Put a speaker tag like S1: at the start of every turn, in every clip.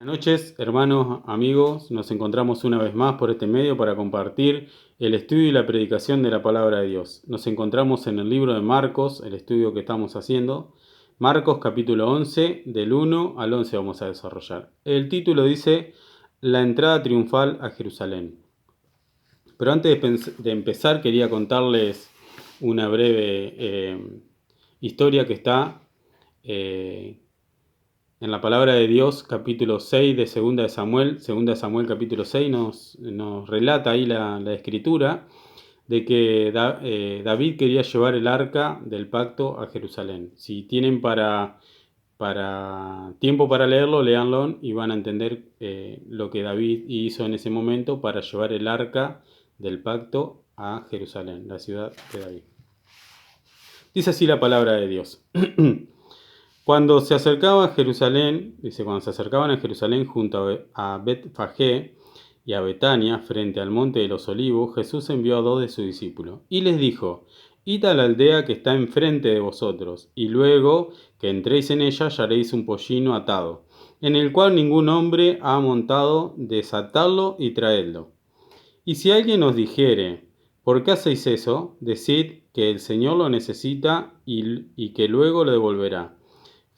S1: Buenas noches, hermanos, amigos. Nos encontramos una vez más por este medio para compartir el estudio y la predicación de la palabra de Dios. Nos encontramos en el libro de Marcos, el estudio que estamos haciendo. Marcos capítulo 11, del 1 al 11 vamos a desarrollar. El título dice La entrada triunfal a Jerusalén. Pero antes de empezar quería contarles una breve historia que está en la palabra de Dios, capítulo 6 de Segunda de Samuel capítulo 6 nos relata ahí la escritura de que David quería llevar el arca del pacto a Jerusalén. Si tienen tiempo para leerlo, léanlo y van a entender lo que David hizo en ese momento para llevar el arca del pacto a Jerusalén, la ciudad de David. Dice así la palabra de Dios. Cuando se acercaban a Jerusalén junto a Betfagé y a Betania, frente al monte de los olivos, Jesús envió a 2 de sus discípulos y les dijo: Id a la aldea que está enfrente de vosotros, y luego que entréis en ella hallaréis un pollino atado, en el cual ningún hombre ha montado, desatadlo y traedlo. Y si alguien os dijere: ¿por qué hacéis eso?, decid que el Señor lo necesita y que luego lo devolverá.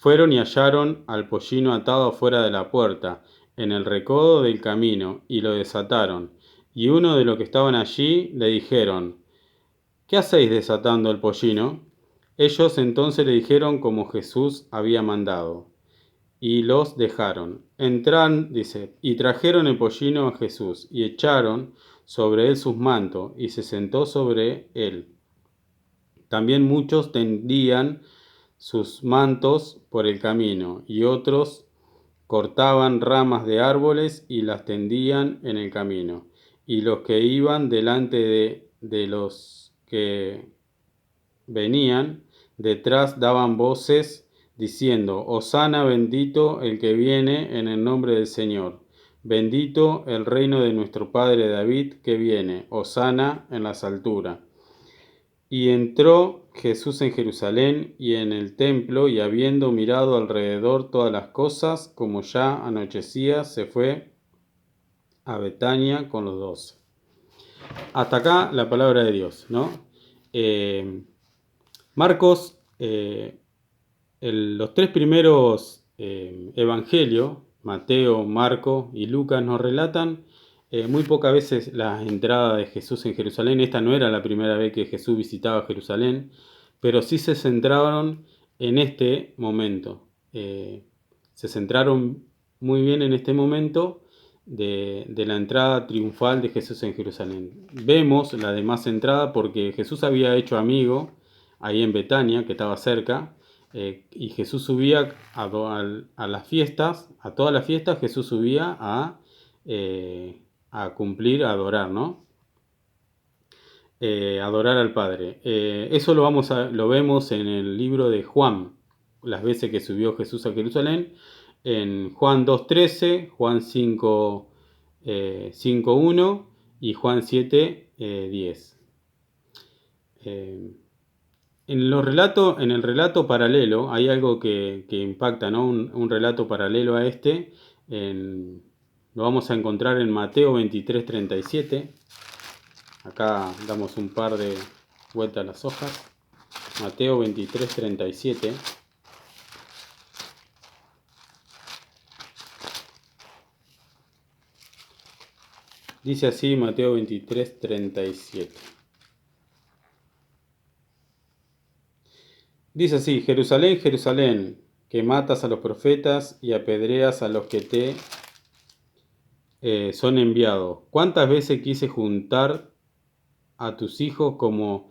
S1: Fueron y hallaron al pollino atado afuera de la puerta, en el recodo del camino, y lo desataron. Y uno de los que estaban allí le dijeron: ¿qué hacéis desatando el pollino? Ellos entonces le dijeron como Jesús había mandado, y los dejaron. Y trajeron el pollino a Jesús, y echaron sobre él sus mantos, y se sentó sobre él. También muchos tendían sus mantos por el camino, y otros cortaban ramas de árboles y las tendían en el camino. Y los que iban delante de los que venían detrás daban voces diciendo: Hosana, bendito el que viene en el nombre del Señor. Bendito el reino de nuestro padre David que viene. Hosana en las alturas. Y entró Jesús en Jerusalén y en el templo, y habiendo mirado alrededor todas las cosas, como ya anochecía, se fue a Betania con los 12. Hasta acá la palabra de Dios, ¿no? Marcos, los tres primeros evangelios, Mateo, Marcos y Lucas, nos relatan muy pocas veces la entrada de Jesús en Jerusalén. Esta no era la primera vez que Jesús visitaba Jerusalén, pero sí se centraron en este momento. Se centraron muy bien en este momento de la entrada triunfal de Jesús en Jerusalén. Vemos la demás entrada porque Jesús había hecho amigo ahí en Betania, que estaba cerca, y Jesús subía a las fiestas, a todas las fiestas Jesús subía a cumplir, a adorar, ¿no? Adorar al Padre. Eso lo vemos en el libro de Juan, las veces que subió Jesús a Jerusalén, en Juan 2.13, Juan 5.1 y Juan 7.10. En el relato paralelo hay algo que impacta, ¿no? Un relato paralelo a este. Lo vamos a encontrar en Mateo 23:37. Acá damos un par de vueltas a las hojas. Mateo 23:37. Dice así Mateo 23:37. Dice así: Jerusalén, Jerusalén, que matas a los profetas y apedreas a los que te son enviados. ¿Cuántas veces quise juntar a tus hijos como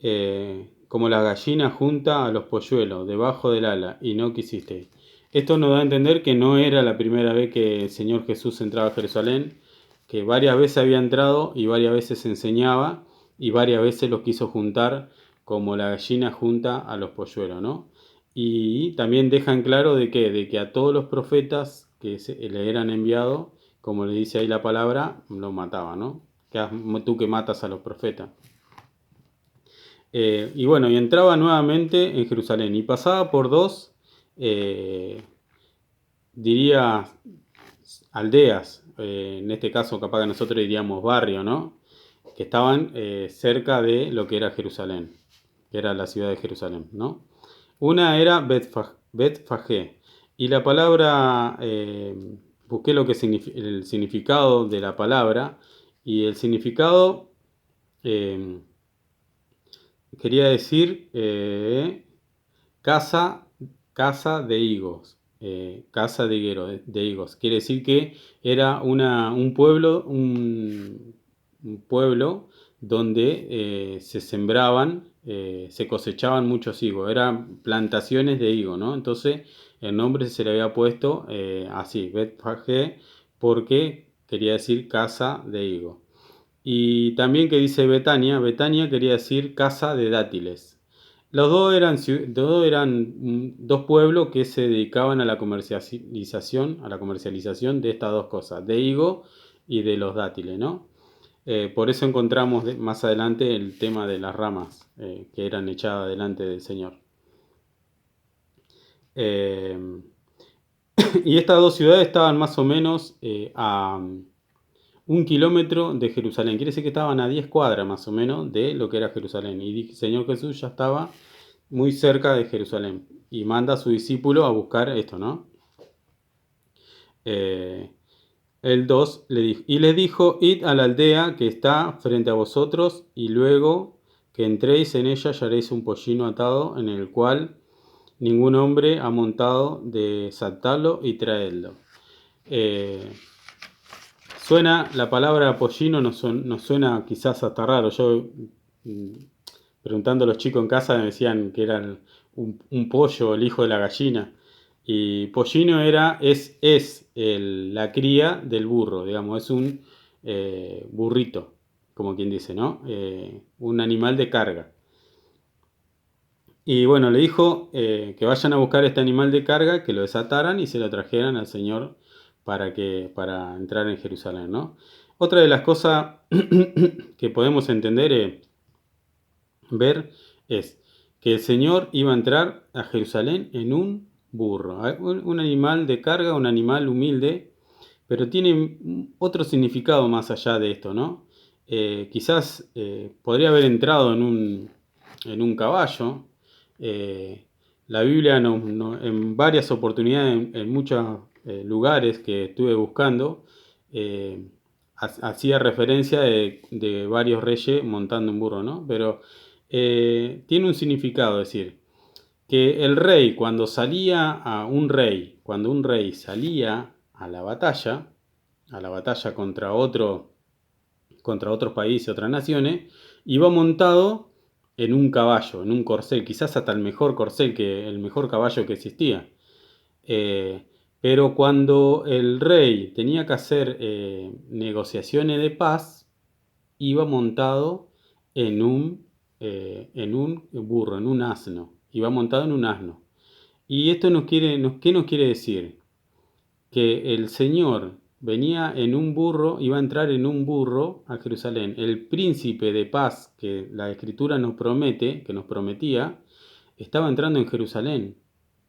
S1: la gallina junta a los polluelos debajo del ala, y no quisiste? Esto nos da a entender que no era la primera vez que el Señor Jesús entraba a Jerusalén, que varias veces había entrado y varias veces enseñaba y varias veces los quiso juntar como la gallina junta a los polluelos, ¿no? Y también dejan claro de que a todos los profetas que le eran enviados, como le dice ahí la palabra, lo mataba, ¿no? Tú que matas a los profetas. Y bueno, y entraba nuevamente en Jerusalén y pasaba por dos, diría, aldeas, en este caso capaz que nosotros diríamos barrio, ¿no? Que estaban cerca de lo que era Jerusalén, que era la ciudad de Jerusalén, ¿no? Una era Betfagé, y la palabra, busqué lo que el significado de la palabra, y el significado eh, quería decir casa, casa de higos, casa de de higos. Quiere decir que era un pueblo donde se sembraban, se cosechaban muchos higos. Eran plantaciones de higo, ¿no? Entonces el nombre se le había puesto así, Betfagé, porque quería decir casa de higo. Y también que dice Betania, Betania quería decir casa de dátiles. Los dos eran dos pueblos que se dedicaban a la comercialización de estas dos cosas, de higo y de los dátiles, ¿no? Por eso encontramos más adelante el tema de las ramas que eran echadas delante del Señor. Eh, y estas dos ciudades estaban más o menos a 1 kilómetro de Jerusalén. Quiere decir que estaban a 10 cuadras más o menos de lo que era Jerusalén. Y el Señor Jesús ya estaba muy cerca de Jerusalén. Y manda a su discípulo a buscar esto, ¿no? El 2 le dijo, y les dijo, id a la aldea que está frente a vosotros, y luego que entréis en ella hallaréis un pollino atado, en el cual ningún hombre ha montado, desatalo y traedlo. La palabra pollino nos suena quizás hasta raro. Yo, preguntando a los chicos en casa, me decían que era un pollo, el hijo de la gallina. Y pollino es la cría del burro, digamos, es un burrito, como quien dice, ¿no? Un animal de carga. Y bueno, le dijo que vayan a buscar este animal de carga, que lo desataran y se lo trajeran al Señor para entrar en Jerusalén, ¿no? Otra de las cosas que podemos entender, ver, es que el Señor iba a entrar a Jerusalén en un burro, un animal de carga, un animal humilde, pero tiene otro significado más allá de esto, ¿no? Quizás podría haber entrado en un caballo. Eh, la Biblia en varias oportunidades, en muchos lugares que estuve buscando, hacía referencia de varios reyes montando un burro, ¿no? Pero tiene un significado, es decir, que el rey, cuando un rey salía a la batalla contra otros países, otras naciones, iba montado en un caballo, en un corcel, quizás hasta el mejor corcel, el mejor caballo que existía. Eh, pero cuando el rey tenía que hacer negociaciones de paz, iba montado en un burro, en un asno. Iba montado en un asno. Y esto ¿qué nos quiere decir? Que el Señor venía en un burro, iba a entrar en un burro a Jerusalén. El príncipe de paz que la Escritura nos promete, que nos prometía, estaba entrando en Jerusalén,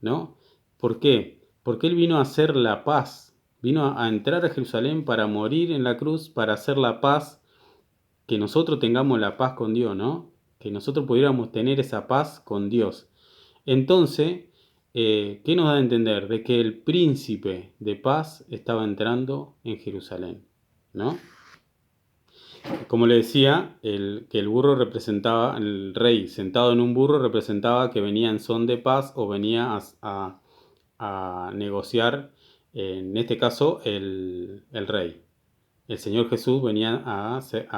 S1: ¿no? ¿Por qué? Porque Él vino a hacer la paz, vino a entrar a Jerusalén para morir en la cruz, para hacer la paz, que nosotros tengamos la paz con Dios, ¿no? Que nosotros pudiéramos tener esa paz con Dios. Entonces, ¿qué nos da a entender? De que el príncipe de paz estaba entrando en Jerusalén, ¿no? Como le decía, que el burro representaba, el rey sentado en un burro representaba que venía en son de paz o venía a negociar, en este caso, el rey. El Señor Jesús venía a hacer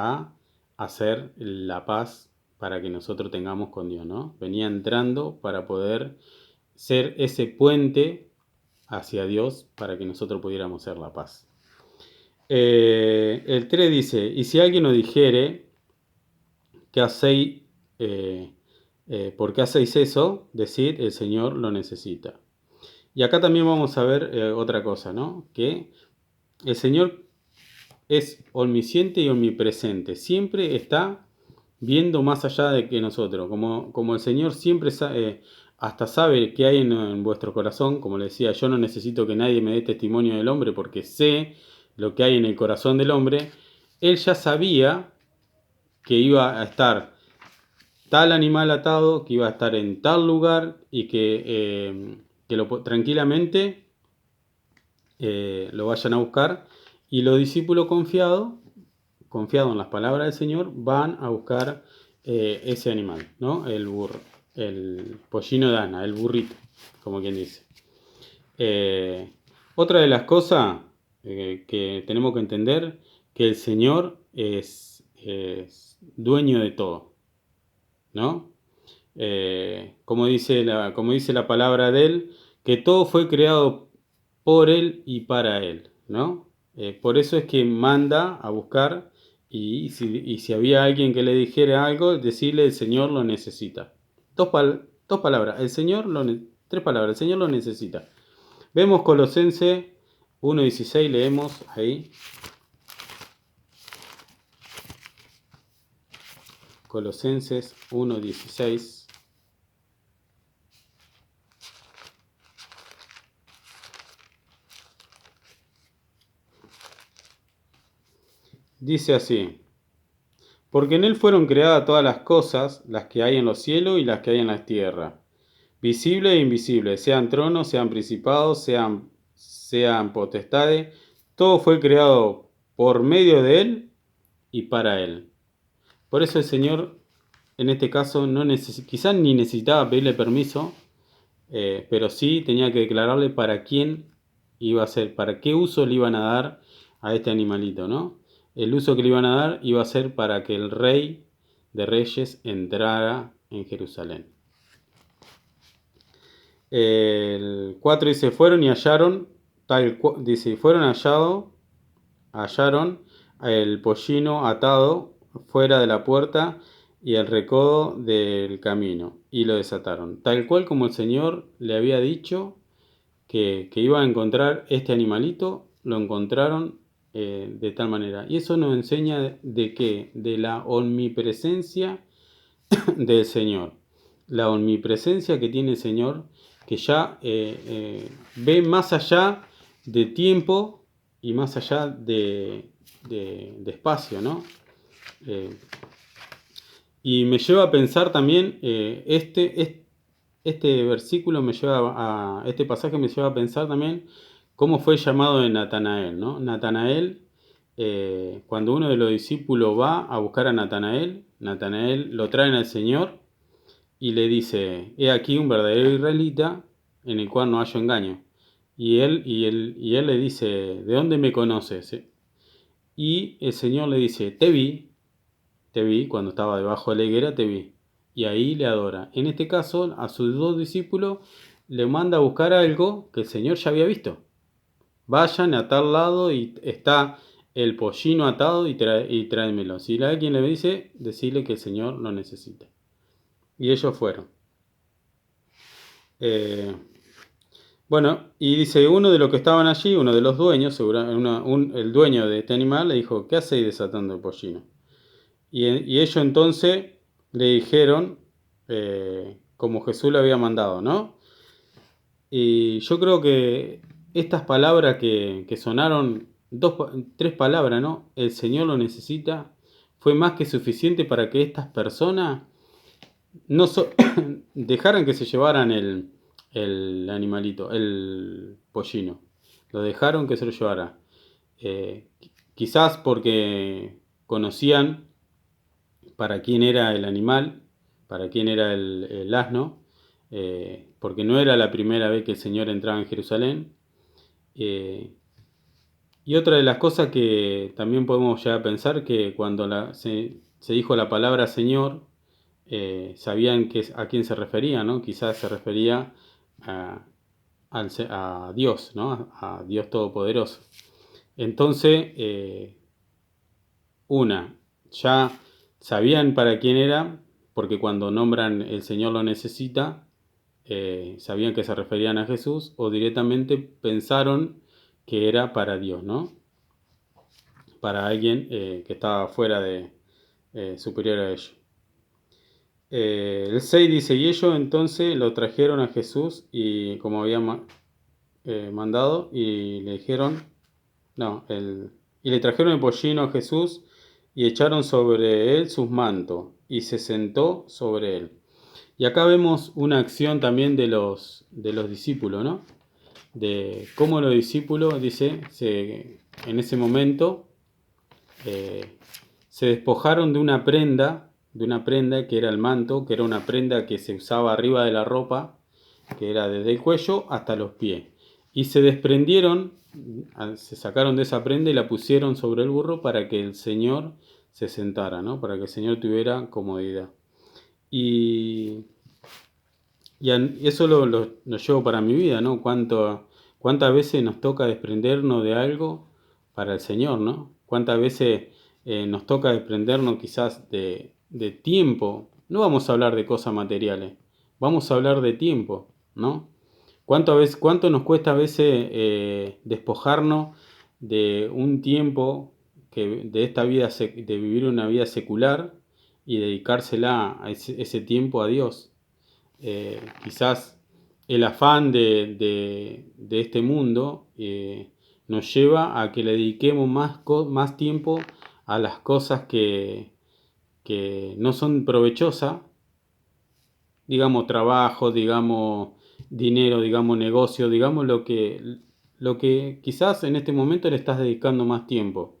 S1: la paz para que nosotros tengamos con Dios, ¿no? Venía entrando para poder ser ese puente hacia Dios para que nosotros pudiéramos ser la paz. El 3 dice, y si alguien nos dijere que hacéis, ¿por qué hacéis eso? Decid, el Señor lo necesita. Y acá también vamos a ver otra cosa, ¿no? Que el Señor es omnisciente y omnipresente. Siempre está viendo más allá de que nosotros. Como el Señor siempre hasta sabe qué hay en vuestro corazón. Como le decía, yo no necesito que nadie me dé testimonio del hombre porque sé lo que hay en el corazón del hombre. Él ya sabía que iba a estar tal animal atado, que iba a estar en tal lugar y que tranquilamente lo vayan a buscar. Y los discípulos confiados en las palabras del Señor, van a buscar ese animal, ¿no? El pollino de Ana, el burrito, como quien dice. Otra de las cosas que tenemos que entender, que el Señor es dueño de todo, ¿no? Como dice la palabra de Él, que todo fue creado por Él y para Él, ¿no? Por eso es que manda a buscar y si había alguien que le dijera algo, decirle el Señor lo necesita. Dos palabras, tres palabras, el Señor lo necesita. Vemos Colosenses 1:16, leemos ahí. Colosenses 1:16. Dice así: porque en Él fueron creadas todas las cosas, las que hay en los cielos y las que hay en la tierra, visibles e invisibles, sean tronos, sean principados, sean potestades, todo fue creado por medio de Él y para Él. Por eso el Señor, en este caso, quizás ni necesitaba pedirle permiso, pero sí tenía que declararle para quién iba a ser, para qué uso le iban a dar a este animalito, ¿no? El uso que le iban a dar iba a ser para que el Rey de Reyes entrara en Jerusalén. El 4 dice, fueron y hallaron, hallaron el pollino atado fuera de la puerta y el recodo del camino, y lo desataron. Tal cual como el Señor le había dicho que iba a encontrar este animalito, lo encontraron de tal manera. Y eso nos enseña de qué, de la omnipresencia del Señor. La omnipresencia que tiene el Señor, que ya ve más allá de tiempo y más allá de espacio, ¿no? Y me lleva a pensar también, este versículo me lleva este pasaje me lleva a pensar también cómo fue el llamado de Natanael, ¿no? Natanael, cuando uno de los discípulos va a buscar a Natanael lo traen al Señor y le dice, he aquí un verdadero israelita en el cual no hallo engaño. Y él le dice, ¿de dónde me conoces? Y el Señor le dice, te vi, cuando estaba debajo de la higuera, te vi. Y ahí le adora. En este caso, a sus dos discípulos le manda a buscar algo que el Señor ya había visto. Vayan a tal lado y está el pollino atado y tráemelo. Si alguien le dice, decirle que el Señor lo necesita. Y ellos fueron. Bueno, y dice, uno de los que estaban allí, uno de los dueños, el dueño de este animal, le dijo, ¿qué hacéis desatando el pollino? Y ellos entonces le dijeron, como Jesús le había mandado, ¿no? Y yo creo que estas palabras que sonaron, tres palabras, ¿no? El Señor lo necesita, fue más que suficiente para que estas personas no dejaran que se llevaran el animalito, el pollino. Lo dejaron que se lo llevara. Quizás porque conocían para quién era el animal, para quién era el asno, porque no era la primera vez que el Señor entraba en Jerusalén. Y otra de las cosas que también podemos llegar a pensar, que cuando se dijo la palabra Señor, sabían a quién se refería, ¿no? Quizás se refería a Dios, ¿no? A Dios Todopoderoso. Entonces, ya sabían para quién era, porque cuando nombran el Señor lo necesita, sabían que se referían a Jesús, o directamente pensaron que era para Dios, ¿no? Para alguien que estaba fuera superior a ellos. El 6 dice, y ellos entonces lo trajeron a Jesús y como había mandado y le dijeron, no, y le trajeron el pollino a Jesús y echaron sobre él sus mantos y se sentó sobre él. Y acá vemos una acción también de los discípulos, ¿no? De cómo los discípulos, dice, en ese momento eh, se despojaron de una prenda que era el manto, que era una prenda que se usaba arriba de la ropa, que era desde el cuello hasta los pies. Y se desprendieron, se sacaron de esa prenda y la pusieron sobre el burro para que el Señor se sentara, ¿no? Para que el Señor tuviera comodidad. Y, y eso lo llevo para mi vida, ¿no? Cuántas veces nos toca desprendernos de algo para el Señor, ¿no? Cuántas veces nos toca desprendernos quizás de tiempo. No vamos a hablar de cosas materiales, vamos a hablar de tiempo, ¿no? Cuánto nos cuesta a veces despojarnos de un tiempo de esta vida, de vivir una vida secular y dedicársela a ese tiempo a Dios? Quizás el afán de este mundo nos lleva a que le dediquemos más tiempo a las cosas que no son provechosas, digamos trabajo, digamos dinero, digamos negocio, digamos lo que quizás en este momento le estás dedicando más tiempo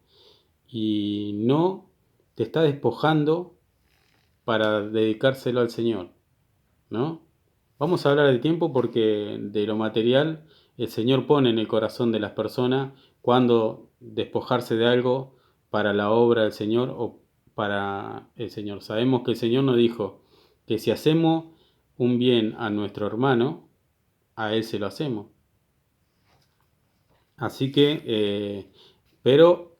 S1: y no te está despojando para dedicárselo al Señor, ¿no? Vamos a hablar de tiempo porque de lo material el Señor pone en el corazón de las personas cuando despojarse de algo para la obra del Señor o para el Señor. Sabemos que el Señor nos dijo que si hacemos un bien a nuestro hermano, a Él se lo hacemos. Así que, pero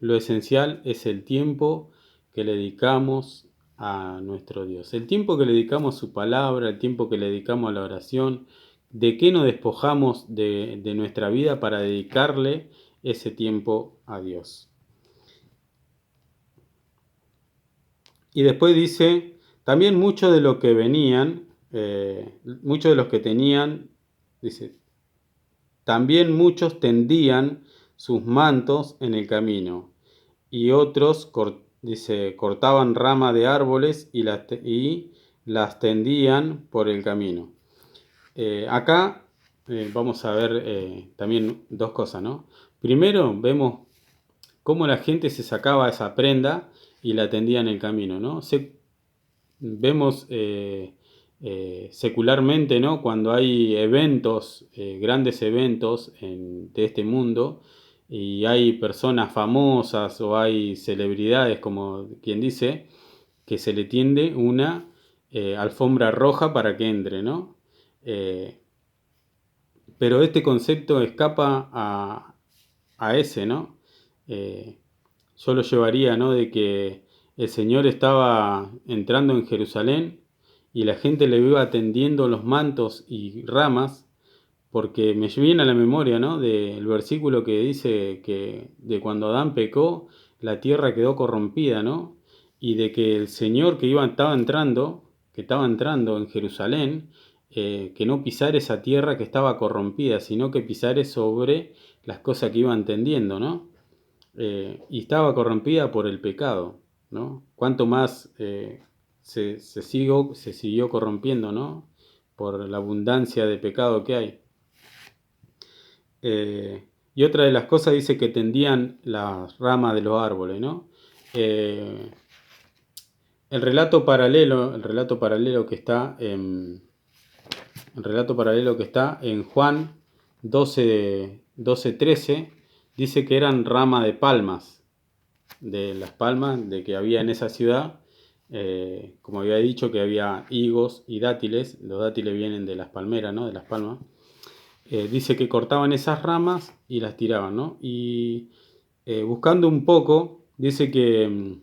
S1: lo esencial es el tiempo que le dedicamos a nuestro Dios, el tiempo que le dedicamos a su palabra, el tiempo que le dedicamos a la oración, de qué nos despojamos de nuestra vida para dedicarle ese tiempo a Dios. Y después dice, también muchos de los que venían, muchos de los que tenían, dice, también muchos tendían sus mantos en el camino, y otros, dice, cortaban ramas de árboles y las tendían por el camino. Acá vamos a ver también dos cosas, ¿no? Primero vemos cómo la gente se sacaba esa prenda y la tendía en el camino, ¿no? Vemos secularmente, ¿no? Cuando hay eventos, grandes eventos de este mundo, y hay personas famosas o hay celebridades, como quien dice, que se le tiende una alfombra roja para que entre, ¿no? Eh, pero este concepto escapa a ese, ¿no? Eh, yo lo llevaría, ¿no? De que el Señor estaba entrando en Jerusalén y la gente le iba tendiendo los mantos y ramas, porque me viene a la memoria, ¿no? Del versículo que dice que de cuando Adán pecó, la tierra quedó corrompida, ¿no? Y de que el Señor que estaba entrando en Jerusalén, que no pisare esa tierra que estaba corrompida, sino que pisare sobre las cosas que iban tendiendo, ¿no? Y estaba corrompida por el pecado, ¿no? Cuánto más se siguió corrompiendo, ¿no? Por la abundancia de pecado que hay. Y otra de las cosas dice que tendían las ramas de los árboles, ¿no? Eh, el relato paralelo que está en Juan 12:13 dice que eran rama de palmas, de las palmas de que había en esa ciudad. Como había dicho, que había higos y dátiles. Los dátiles vienen de las palmeras, ¿no? De las palmas. Dice que cortaban esas ramas y las tiraban, ¿no? Y buscando un poco, dice que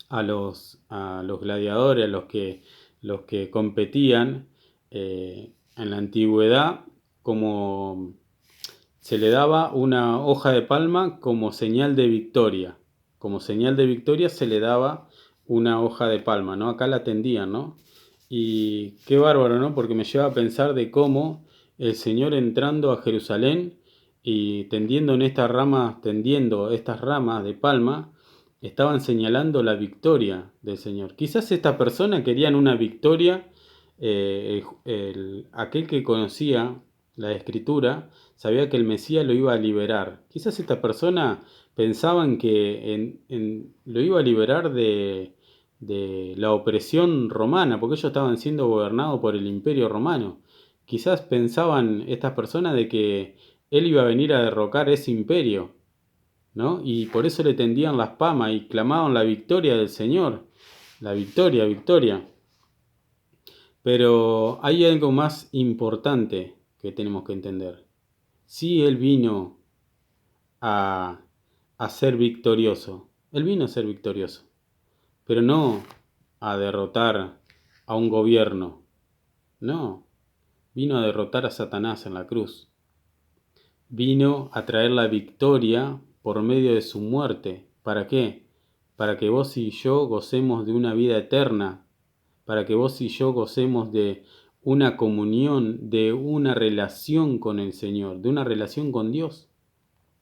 S1: a los gladiadores, los que competían en la antigüedad, como se le daba una hoja de palma como señal de victoria. Como señal de victoria se le daba una hoja de palma, ¿no? Acá la tendían, ¿no? Y qué bárbaro, ¿no? Porque me lleva a pensar de cómo el Señor entrando a Jerusalén y tendiendo estas ramas de palma, estaban señalando la victoria del Señor. Quizás estas personas querían una victoria, aquel que conocía la Escritura sabía que el Mesías lo iba a liberar. Quizás esta persona pensaban que lo iba a liberar de la opresión romana, porque ellos estaban siendo gobernados por el Imperio Romano. Quizás pensaban estas personas de que él iba a venir a derrocar ese imperio, ¿no? Y por eso le tendían las palmas y clamaban la victoria del Señor. La victoria, victoria. Pero hay algo más importante que tenemos que entender. Si Él vino a, a ser victorioso, Él vino a ser victorioso, pero no a derrotar a un gobierno, no, vino a derrotar a Satanás en la cruz. Vino a traer la victoria por medio de su muerte. ¿Para qué? Para que vos y yo gocemos de una vida eterna, para que vos y yo gocemos de una comunión, de una relación con el Señor, de una relación con Dios.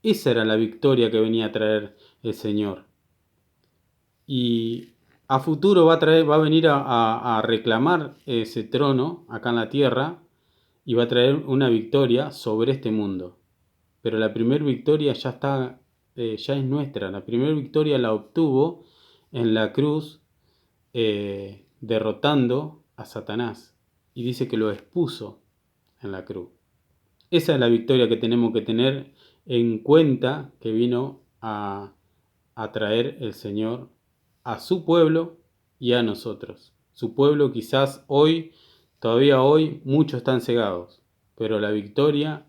S1: Esa era la victoria que venía a traer el Señor. Y a futuro va a venir a reclamar ese trono acá en la tierra y va a traer una victoria sobre este mundo. Pero la primera victoria ya está, ya es nuestra. La primera victoria la obtuvo en la cruz, derrotando a Satanás. Y dice que lo expuso en la cruz. Esa es la victoria que tenemos que tener en cuenta, que vino a traer el Señor a su pueblo y a nosotros. Su pueblo quizás hoy, todavía hoy, muchos están cegados, pero la victoria,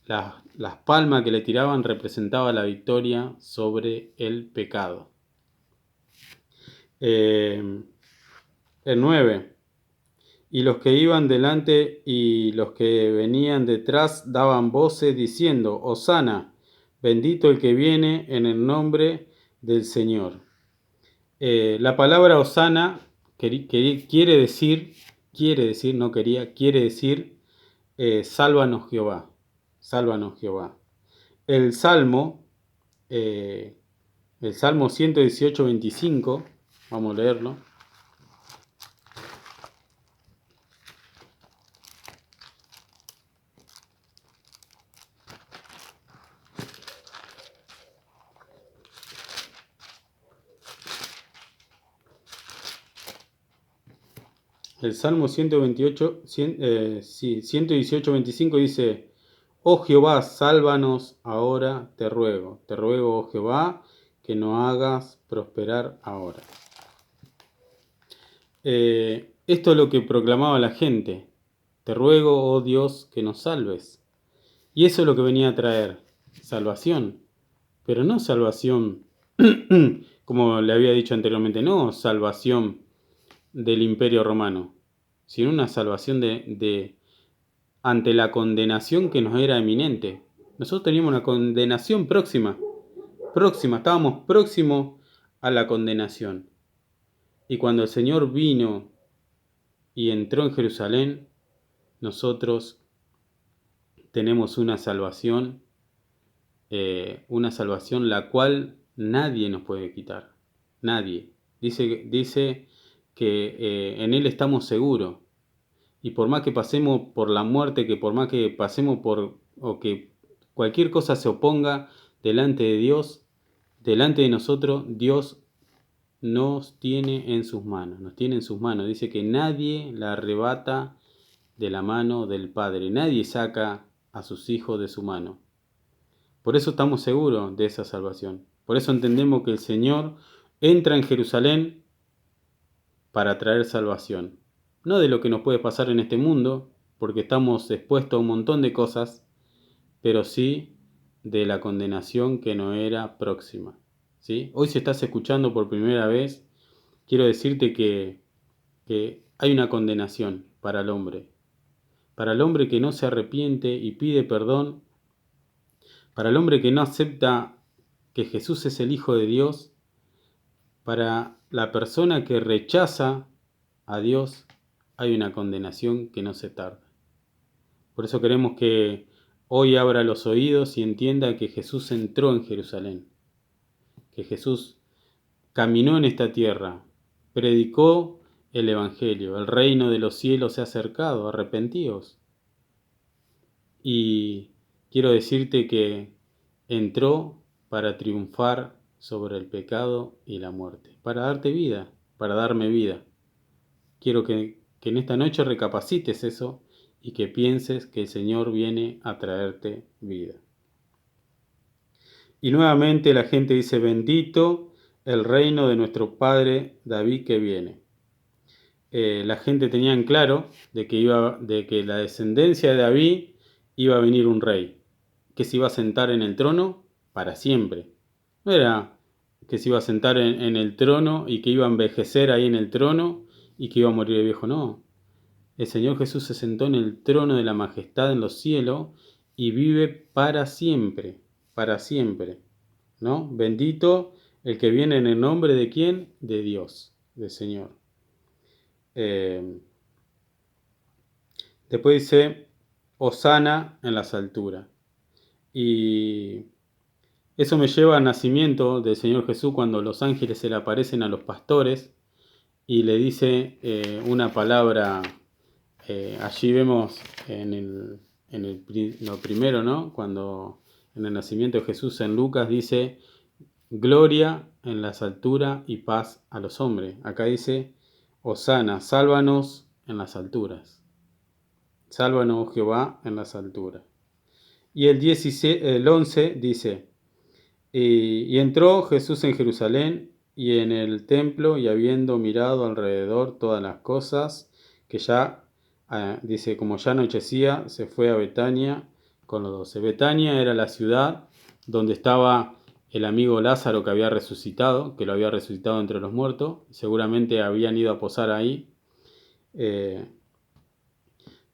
S1: las palmas que le tiraban representaba la victoria sobre el pecado. El 9. Y los que iban delante y los que venían detrás daban voces diciendo: Hosana, bendito el que viene en el nombre del Señor. La palabra Hosana quiere decir, no quería, quiere decir sálvanos Jehová, sálvanos Jehová. El Salmo, el Salmo 118, 25, vamos a leerlo. El Salmo 118, 25 dice: Oh Jehová, sálvanos ahora, te ruego, oh Jehová, que no hagas prosperar ahora. Esto es lo que proclamaba la gente: te ruego, oh Dios, que nos salves. Y eso es lo que venía a traer: salvación. Pero no salvación, como le había dicho anteriormente, no salvación del Imperio Romano, sino una salvación ante la condenación que nos era eminente. Nosotros teníamos una condenación próxima, estábamos próximos a la condenación. Y cuando el Señor vino y entró en Jerusalén, nosotros tenemos una salvación la cual nadie nos puede quitar. Nadie. Dice que en Él estamos seguros. Y por más que pasemos por la muerte, que por más que pasemos o que cualquier cosa se oponga delante de Dios, delante de nosotros, Dios nos tiene en sus manos. Nos tiene en sus manos. Dice que nadie la arrebata de la mano del Padre. Nadie saca a sus hijos de su mano. Por eso estamos seguros de esa salvación. Por eso entendemos que el Señor entra en Jerusalén para traer salvación. No de lo que nos puede pasar en este mundo, porque estamos expuestos a un montón de cosas, pero sí de la condenación que no era próxima. ¿Sí? Hoy, si estás escuchando por primera vez, quiero decirte que hay una condenación para el hombre. Para el hombre que no se arrepiente y pide perdón, para el hombre que no acepta que Jesús es el Hijo de Dios, Para la persona que rechaza a Dios hay una condenación que no se tarda. Por eso queremos que hoy abra los oídos y entienda que Jesús entró en Jerusalén, que Jesús caminó en esta tierra, predicó el Evangelio, el reino de los cielos se ha acercado, arrepentíos. Y quiero decirte que entró para triunfar sobre el pecado y la muerte, para darte vida, para darme vida. Quiero que en esta noche recapacites eso y que pienses que el Señor viene a traerte vida. Y nuevamente la gente dice, bendito el reino de nuestro padre David que viene. La gente tenía en claro de que la descendencia de David iba a venir un rey, que se iba a sentar en el trono para siempre. No era que se iba a sentar en el trono y que iba a envejecer ahí en el trono y que iba a morir de viejo, no. El Señor Jesús se sentó en el trono de la majestad en los cielos y vive para siempre, ¿no? Bendito el que viene en el nombre de ¿quién? De Dios, del Señor. Después dice, Hosana en las alturas. Y eso me lleva al nacimiento del Señor Jesús cuando los ángeles se le aparecen a los pastores y le dice una palabra. Allí vemos lo primero, ¿no? Cuando en el nacimiento de Jesús en Lucas dice, gloria en las alturas y paz a los hombres. Acá dice, Hosana, sálvanos en las alturas. Sálvanos, oh Jehová, en las alturas. Y el 11 dice, y entró Jesús en Jerusalén y en el templo, y habiendo mirado alrededor todas las cosas, que ya, dice, como ya anochecía, se fue a Betania con los 12. Betania era la ciudad donde estaba el amigo Lázaro que había resucitado, que lo había resucitado entre los muertos. Seguramente habían ido a posar ahí.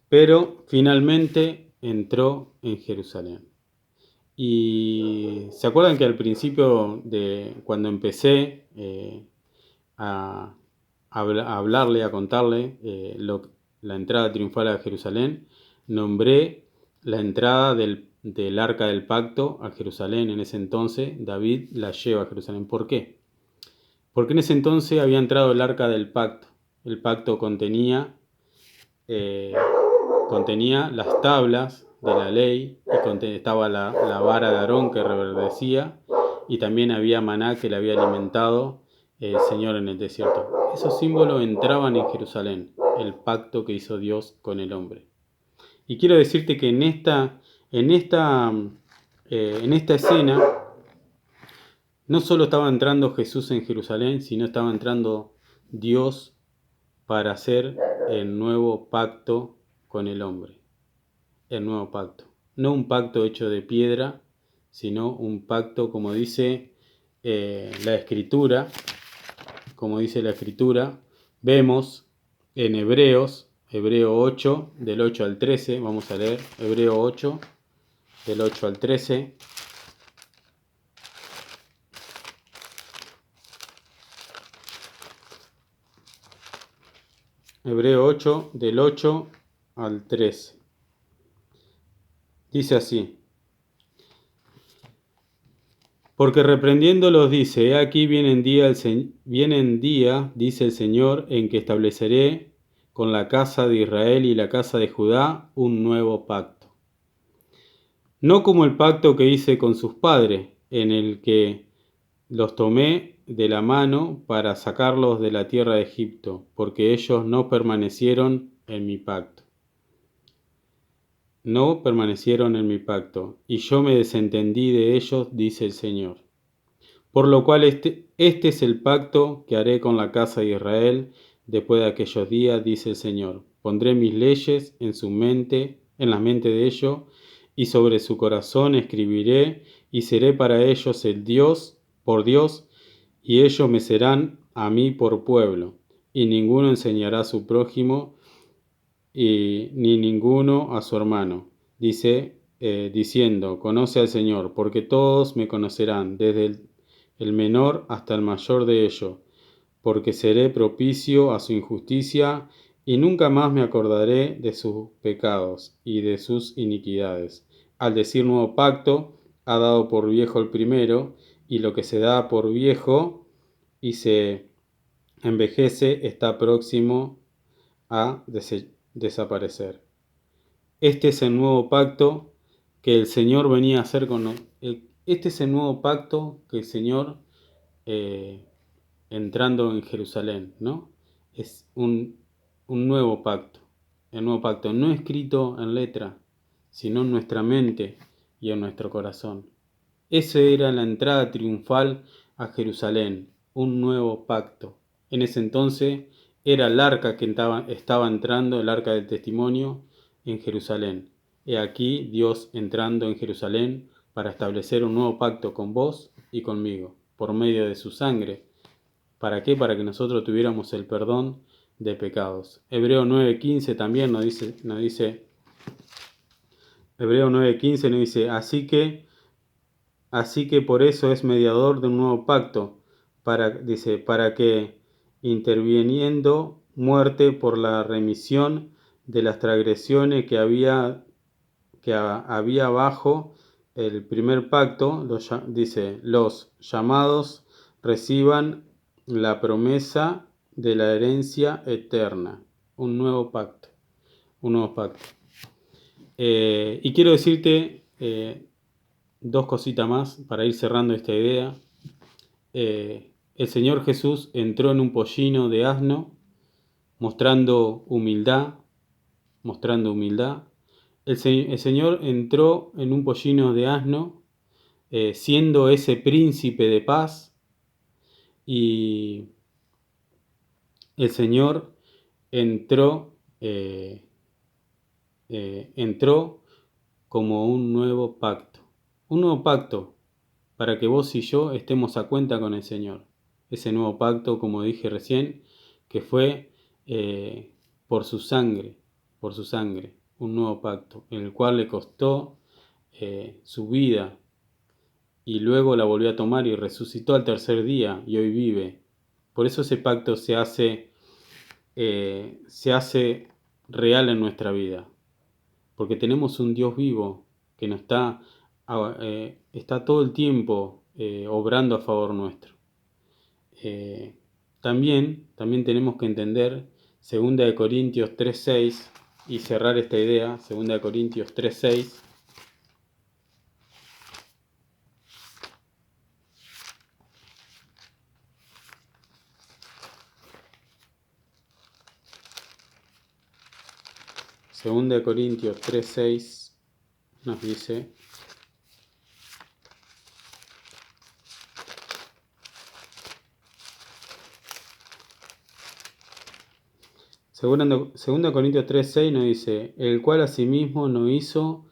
S1: Pero finalmente entró en Jerusalén. Y se acuerdan que al principio de cuando empecé a hablarle, a contarle la entrada triunfal a Jerusalén, nombré la entrada del Arca del Pacto a Jerusalén. En ese entonces David la lleva a Jerusalén. ¿Por qué? Porque en ese entonces había entrado el Arca del Pacto. El pacto contenía las tablas de la ley, y estaba la vara de Aarón que reverdecía, y también había maná que le había alimentado el Señor en el desierto. Esos símbolos entraban en Jerusalén, el pacto que hizo Dios con el hombre. Y quiero decirte que en esta escena no solo estaba entrando Jesús en Jerusalén, sino estaba entrando Dios para hacer el nuevo pacto con el hombre. El nuevo pacto. No un pacto hecho de piedra, sino un pacto, como dice la Escritura. Como dice la Escritura, vemos en Hebreo 8, del 8 al 13, vamos a leer Hebreo 8, del 8 al 13. Hebreo 8, del 8 al 13. Dice así: porque reprendiéndolos dice, he aquí viene en día, dice el Señor, en que estableceré con la casa de Israel y la casa de Judá un nuevo pacto. No como el pacto que hice con sus padres, en el que los tomé de la mano para sacarlos de la tierra de Egipto, porque ellos no permanecieron en mi pacto. No permanecieron en mi pacto, y yo me desentendí de ellos, dice el Señor. Por lo cual este es el pacto que haré con la casa de Israel después de aquellos días, dice el Señor. Pondré mis leyes en su mente, en la mente de ellos, y sobre su corazón escribiré, y seré para ellos el Dios, por Dios, y ellos me serán a mí por pueblo. Y ninguno enseñará a su prójimo, ni ninguno a su hermano, diciendo, conoce al Señor, porque todos me conocerán, desde el el menor hasta el mayor de ellos, porque seré propicio a su injusticia, y nunca más me acordaré de sus pecados y de sus iniquidades. Al decir nuevo pacto, ha dado por viejo el primero, y lo que se da por viejo y se envejece está próximo a desaparecer. Este es el nuevo pacto que el Señor venía a hacer con nosotros. Este es el nuevo pacto que el Señor, entrando en Jerusalén, ¿no? Es un nuevo pacto. El nuevo pacto no escrito en letra, sino en nuestra mente y en nuestro corazón. Esa era la entrada triunfal a Jerusalén, un nuevo pacto. En ese entonces era el arca que estaba entrando, el arca del testimonio, en Jerusalén. He aquí Dios entrando en Jerusalén para establecer un nuevo pacto con vos y conmigo, por medio de su sangre. ¿Para qué? Para que nosotros tuviéramos el perdón de pecados. Hebreo 9:15 también nos dice Hebreo 9:15 nos dice, así que por eso es mediador de un nuevo pacto, para que, interviniendo muerte por la remisión de las transgresiones que había bajo el primer pacto, los llamados reciban la promesa de la herencia eterna. Un nuevo pacto. Un nuevo pacto. Y quiero decirte dos cositas más para ir cerrando esta idea. El Señor Jesús entró en un pollino de asno, mostrando humildad. El Señor entró en un pollino de asno, siendo ese príncipe de paz, y el Señor entró como un nuevo pacto. Un nuevo pacto para que vos y yo estemos a cuenta con el Señor. Ese nuevo pacto, como dije recién, que fue por su sangre, un nuevo pacto, en el cual le costó su vida y luego la volvió a tomar y resucitó al tercer día y hoy vive. Por eso ese pacto se hace real en nuestra vida, porque tenemos un Dios vivo que nos está todo el tiempo obrando a favor nuestro. También tenemos que entender 2 Corintios 3:6 y cerrar esta idea, 2 Corintios 3:6. Segunda de Corintios 3:6 nos dice: Segunda Corintios 3:6 nos dice, el cual asimismo nos hizo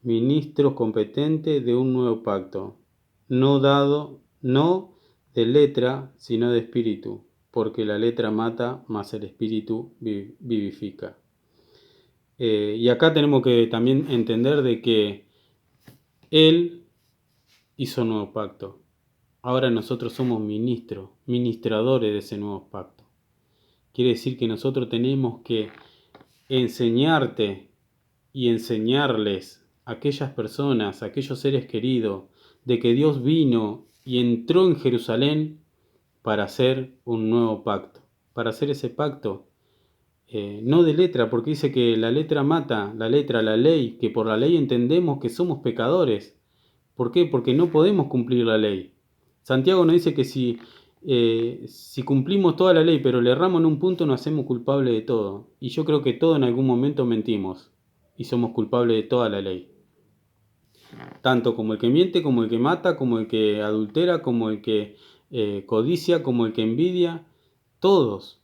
S1: ministros competentes de un nuevo pacto, no de letra, sino de espíritu, porque la letra mata, mas el espíritu vivifica. Y acá tenemos que también entender de que Él hizo un nuevo pacto. Ahora nosotros somos ministradores de ese nuevo pacto. Quiere decir que nosotros tenemos que enseñarte y enseñarles a aquellas personas, a aquellos seres queridos, de que Dios vino y entró en Jerusalén para hacer un nuevo pacto. Para hacer ese pacto, no de letra, porque dice que la letra mata, la ley, que por la ley entendemos que somos pecadores. ¿Por qué? Porque no podemos cumplir la ley. Santiago nos dice que si cumplimos toda la ley, pero le erramos en un punto, nos hacemos culpables de todo. Y yo creo que todos en algún momento mentimos y somos culpables de toda la ley. Tanto como el que miente, como el que mata, como el que adultera, como el que codicia, como el que envidia. Todos.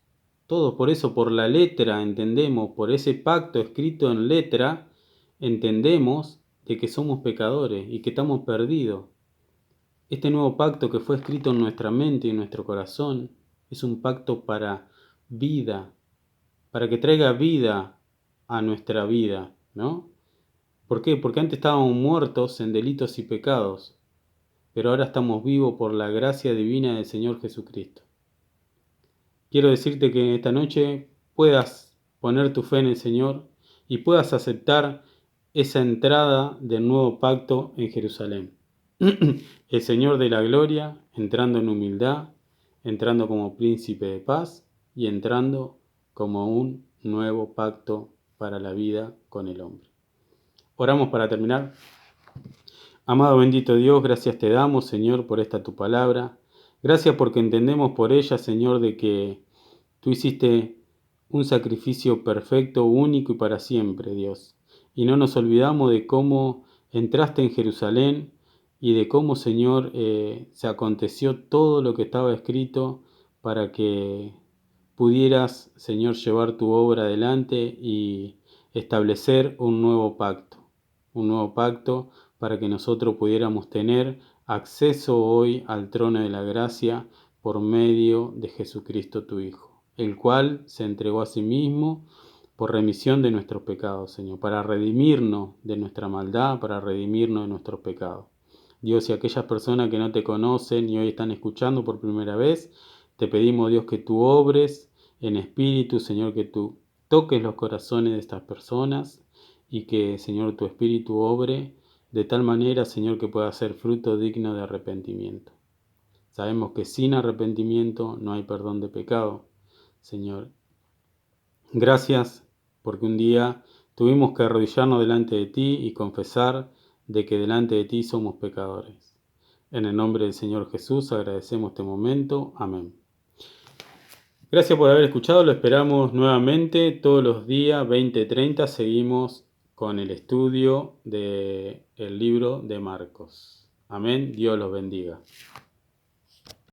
S1: Por eso, por la letra entendemos, por ese pacto escrito en letra, entendemos de que somos pecadores y que estamos perdidos. Este nuevo pacto que fue escrito en nuestra mente y en nuestro corazón es un pacto para vida, para que traiga vida a nuestra vida, ¿no? ¿Por qué? Porque antes estábamos muertos en delitos y pecados, pero ahora estamos vivos por la gracia divina del Señor Jesucristo. Quiero decirte que esta noche puedas poner tu fe en el Señor y puedas aceptar esa entrada del nuevo pacto en Jerusalén. El Señor de la gloria entrando en humildad, entrando como príncipe de paz y entrando como un nuevo pacto para la vida con el hombre. Oramos para terminar. Amado bendito Dios, gracias te damos, Señor, por esta tu palabra. Gracias porque entendemos por ella, Señor, de que tú hiciste un sacrificio perfecto, único y para siempre, Dios. Y no nos olvidamos de cómo entraste en Jerusalén y de cómo, Señor, se aconteció todo lo que estaba escrito para que pudieras, Señor, llevar tu obra adelante y establecer un nuevo pacto para que nosotros pudiéramos tener acceso hoy al trono de la gracia por medio de Jesucristo tu Hijo, el cual se entregó a sí mismo por remisión de nuestros pecados, Señor, para redimirnos de nuestra maldad, para redimirnos de nuestros pecados. Dios, y aquellas personas que no te conocen y hoy están escuchando por primera vez, te pedimos, Dios, que tú obres en espíritu, Señor, que tú toques los corazones de estas personas y que, Señor, tu espíritu obre de tal manera, Señor, que pueda ser fruto digno de arrepentimiento. Sabemos que sin arrepentimiento no hay perdón de pecado, Señor. Gracias porque un día tuvimos que arrodillarnos delante de ti y confesar de que delante de ti somos pecadores. En el nombre del Señor Jesús agradecemos este momento. Amén. Gracias por haber escuchado, lo esperamos nuevamente todos los días 20:30. Seguimos con el estudio del libro de Marcos. Amén, Dios los bendiga.